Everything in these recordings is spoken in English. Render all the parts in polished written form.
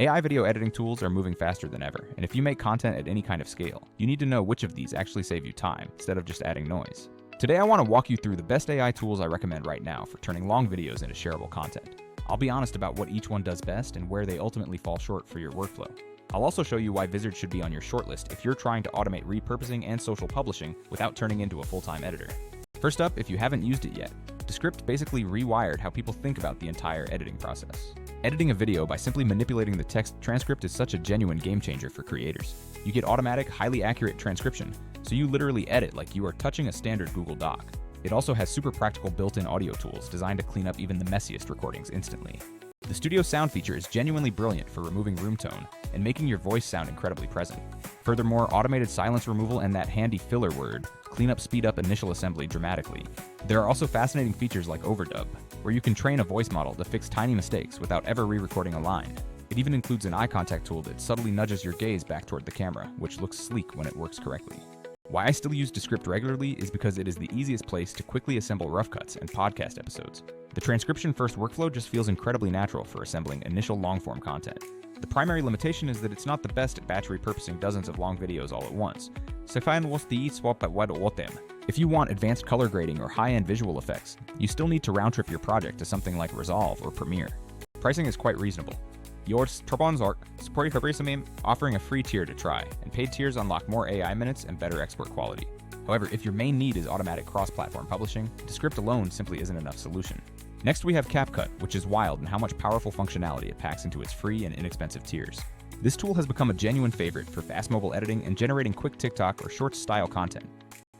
AI video editing tools are moving faster than ever, and if you make content at any kind of scale, you need to know which of these actually save you time, instead of just adding noise. Today I want to walk you through the best AI tools I recommend right now for turning long videos into shareable content. I'll be honest about what each one does best and where they ultimately fall short for your workflow. I'll also show you why Vizard should be on your shortlist if you're trying to automate repurposing and social publishing without turning into a full-time editor. First up, if you haven't used it yet, Descript basically rewired how people think about the entire editing process. Editing a video by simply manipulating the text transcript is such a genuine game changer for creators. You get automatic, highly accurate transcription, so you literally edit like you are touching a standard Google Doc. It also has super practical built-in audio tools designed to clean up even the messiest recordings instantly. The studio sound feature is genuinely brilliant for removing room tone and making your voice sound incredibly present. Furthermore, automated silence removal and that handy filler word clean up speed up initial assembly dramatically. There are also fascinating features like overdub, where you can train a voice model to fix tiny mistakes without ever re-recording a line. It even includes an eye contact tool that subtly nudges your gaze back toward the camera, which looks sleek when it works correctly. Why I still use Descript regularly is because it is the easiest place to quickly assemble rough cuts and podcast episodes. The transcription-first workflow just feels incredibly natural for assembling initial long-form content. The primary limitation is that it's not the best at batch repurposing dozens of long videos all at once. If you want advanced color grading or high-end visual effects, you still need to round-trip your project to something like Resolve or Premiere. Pricing is quite reasonable. Yours Turbonzark, offering a free tier to try, and paid tiers unlock more AI minutes and better export quality. However, if your main need is automatic cross-platform publishing, Descript alone simply isn't enough solution. Next we have CapCut, which is wild in how much powerful functionality it packs into its free and inexpensive tiers. This tool has become a genuine favorite for fast mobile editing and generating quick TikTok or short style content.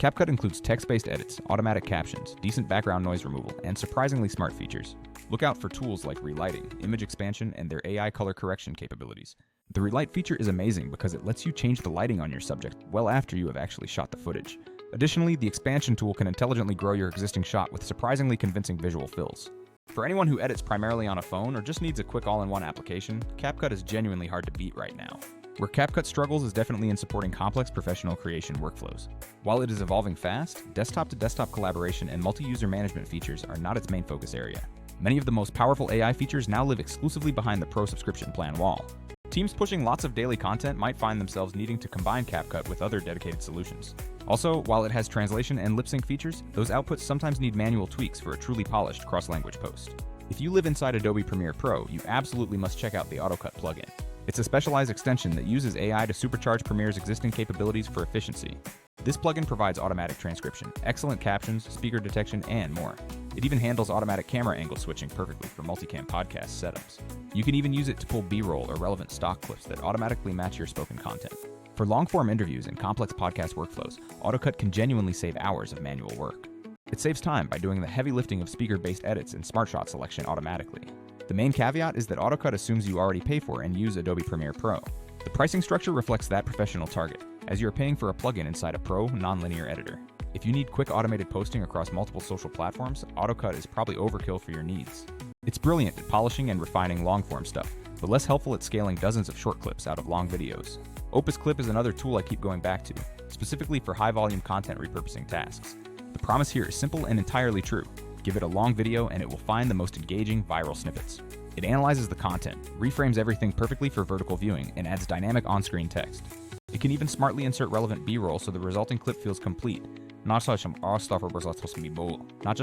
CapCut includes text-based edits, automatic captions, decent background noise removal, and surprisingly smart features. Look out for tools like relighting, image expansion, and their AI color correction capabilities. The relight feature is amazing because it lets you change the lighting on your subject well after you have actually shot the footage. Additionally, the expansion tool can intelligently grow your existing shot with surprisingly convincing visual fills. For anyone who edits primarily on a phone or just needs a quick all-in-one application, CapCut is genuinely hard to beat right now. Where CapCut struggles is definitely in supporting complex professional creation workflows. While it is evolving fast, desktop-to-desktop collaboration and multi-user management features are not its main focus area. Many of the most powerful AI features now live exclusively behind the Pro subscription plan wall. Teams pushing lots of daily content might find themselves needing to combine CapCut with other dedicated solutions. Also, while it has translation and lip-sync features, those outputs sometimes need manual tweaks for a truly polished cross-language post. If you live inside Adobe Premiere Pro, you absolutely must check out the Autocut plugin. It's a specialized extension that uses AI to supercharge Premiere's existing capabilities for efficiency. This plugin provides automatic transcription, excellent captions, speaker detection, and more. It even handles automatic camera angle switching perfectly for multicam podcast setups. You can even use it to pull B-roll or relevant stock clips that automatically match your spoken content. For long-form interviews and complex podcast workflows, Autocut can genuinely save hours of manual work. It saves time by doing the heavy lifting of speaker-based edits and smart shot selection automatically. The main caveat is that Autocut assumes you already pay for and use Adobe Premiere Pro. The pricing structure reflects that professional target, as you're paying for a plugin inside a pro, non-linear editor. If you need quick automated posting across multiple social platforms, Autocut is probably overkill for your needs. It's brilliant at polishing and refining long-form stuff, but less helpful at scaling dozens of short clips out of long videos. Opus Clip is another tool I keep going back to, specifically for high-volume content repurposing tasks. The promise here is simple and entirely true. Give it a long video and it will find the most engaging viral snippets. It analyzes the content, reframes everything perfectly for vertical viewing, and adds dynamic on-screen text. It can even smartly insert relevant B-roll so the resulting clip feels complete, not just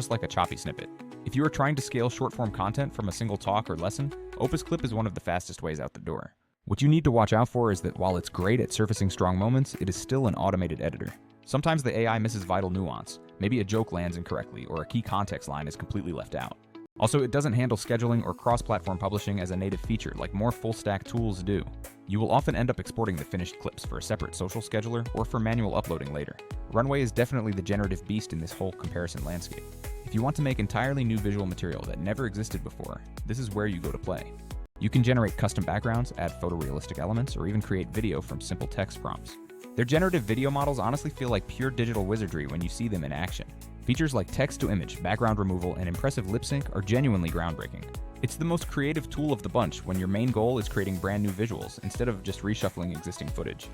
like a choppy snippet. If you are trying to scale short-form content from a single talk or lesson, Opus Clip is one of the fastest ways out the door. What you need to watch out for is that while it's great at surfacing strong moments, it is still an automated editor. Sometimes the AI misses vital nuance, maybe a joke lands incorrectly or a key context line is completely left out. Also, it doesn't handle scheduling or cross-platform publishing as a native feature like more full-stack tools do. You will often end up exporting the finished clips for a separate social scheduler or for manual uploading later. Runway is definitely the generative beast in this whole comparison landscape. If you want to make entirely new visual material that never existed before, this is where you go to play. You can generate custom backgrounds, add photorealistic elements, or even create video from simple text prompts. Their generative video models honestly feel like pure digital wizardry when you see them in action. Features like text-to-image, background removal, and impressive lip sync are genuinely groundbreaking. It's the most creative tool of the bunch when your main goal is creating brand new visuals instead of just reshuffling existing footage.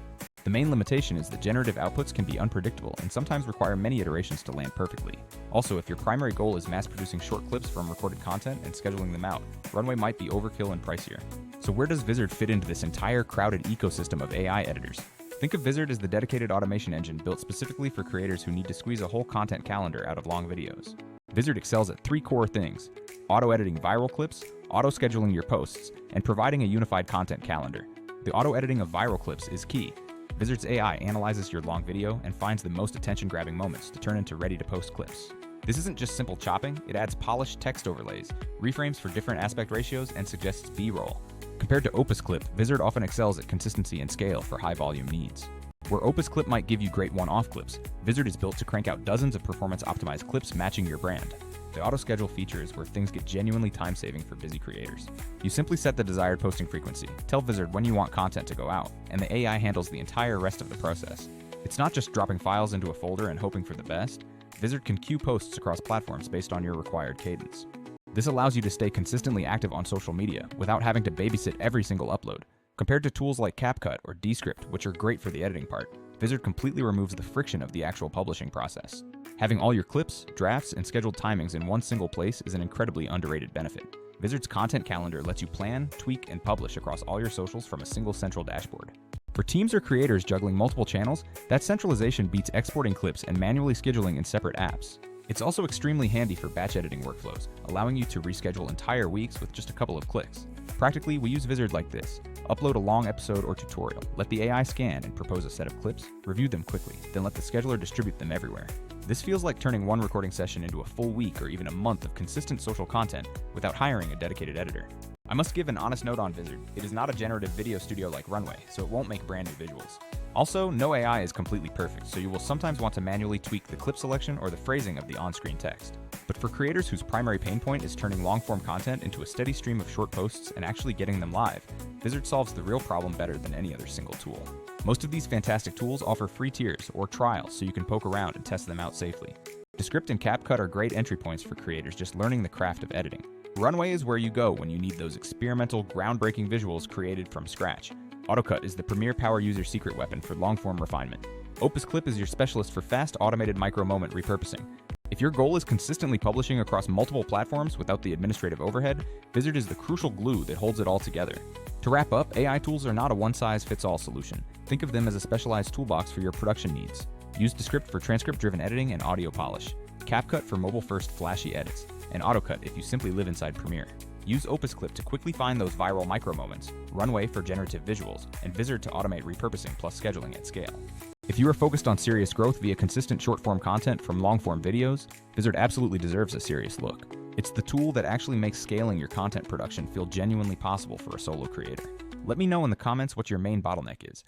The main limitation is that generative outputs can be unpredictable and sometimes require many iterations to land perfectly. Also, if your primary goal is mass-producing short clips from recorded content and scheduling them out, Runway might be overkill and pricier. So where does Vizard fit into this entire crowded ecosystem of AI editors? Think of Vizard as the dedicated automation engine built specifically for creators who need to squeeze a whole content calendar out of long videos. Vizard excels at 3 core things: auto-editing viral clips, auto-scheduling your posts, and providing a unified content calendar. The auto-editing of viral clips is key. Vizard's AI analyzes your long video and finds the most attention-grabbing moments to turn into ready-to-post clips. This isn't just simple chopping, it adds polished text overlays, reframes for different aspect ratios, and suggests B-roll. Compared to Opus Clip, Vizard often excels at consistency and scale for high-volume needs. Where Opus Clip might give you great one-off clips, Vizard is built to crank out dozens of performance-optimized clips matching your brand. The auto-schedule feature is where things get genuinely time-saving for busy creators. You simply set the desired posting frequency, tell Vizard when you want content to go out, and the AI handles the entire rest of the process. It's not just dropping files into a folder and hoping for the best. Vizard can queue posts across platforms based on your required cadence. This allows you to stay consistently active on social media without having to babysit every single upload. Compared to tools like CapCut or Descript, which are great for the editing part, Vizard completely removes the friction of the actual publishing process. Having all your clips, drafts, and scheduled timings in one single place is an incredibly underrated benefit. Vizard's content calendar lets you plan, tweak, and publish across all your socials from a single central dashboard. For teams or creators juggling multiple channels, that centralization beats exporting clips and manually scheduling in separate apps. It's also extremely handy for batch editing workflows, allowing you to reschedule entire weeks with just a couple of clicks. Practically, we use Vizard like this. Upload a long episode or tutorial, let the AI scan and propose a set of clips, review them quickly, then let the scheduler distribute them everywhere. This feels like turning one recording session into a full week or even a month of consistent social content without hiring a dedicated editor. I must give an honest note on Vizard. It is not a generative video studio like Runway, so it won't make brand new visuals. Also, no AI is completely perfect, so you will sometimes want to manually tweak the clip selection or the phrasing of the on-screen text. But for creators whose primary pain point is turning long-form content into a steady stream of short posts and actually getting them live, Vizard solves the real problem better than any other single tool. Most of these fantastic tools offer free tiers or trials so you can poke around and test them out safely. Descript and CapCut are great entry points for creators just learning the craft of editing. Runway is where you go when you need those experimental, groundbreaking visuals created from scratch. Autocut is the premier power user secret weapon for long-form refinement. Opus Clip is your specialist for fast, automated micro-moment repurposing. If your goal is consistently publishing across multiple platforms without the administrative overhead, Vizard is the crucial glue that holds it all together. To wrap up, AI tools are not a one-size-fits-all solution. Think of them as a specialized toolbox for your production needs. Use Descript for transcript-driven editing and audio polish, CapCut for mobile-first flashy edits, and Autocut if you simply live inside Premiere. Use Opus Clip to quickly find those viral micro-moments, Runway for generative visuals, and Vizard to automate repurposing plus scheduling at scale. If you are focused on serious growth via consistent short-form content from long-form videos, Vizard absolutely deserves a serious look. It's the tool that actually makes scaling your content production feel genuinely possible for a solo creator. Let me know in the comments what your main bottleneck is.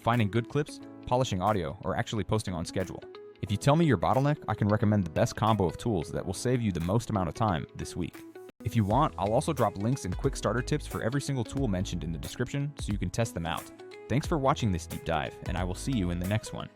Finding good clips, polishing audio, or actually posting on schedule. If you tell me your bottleneck, I can recommend the best combo of tools that will save you the most amount of time this week. If you want, I'll also drop links and quick starter tips for every single tool mentioned in the description so you can test them out. Thanks for watching this deep dive, and I will see you in the next one.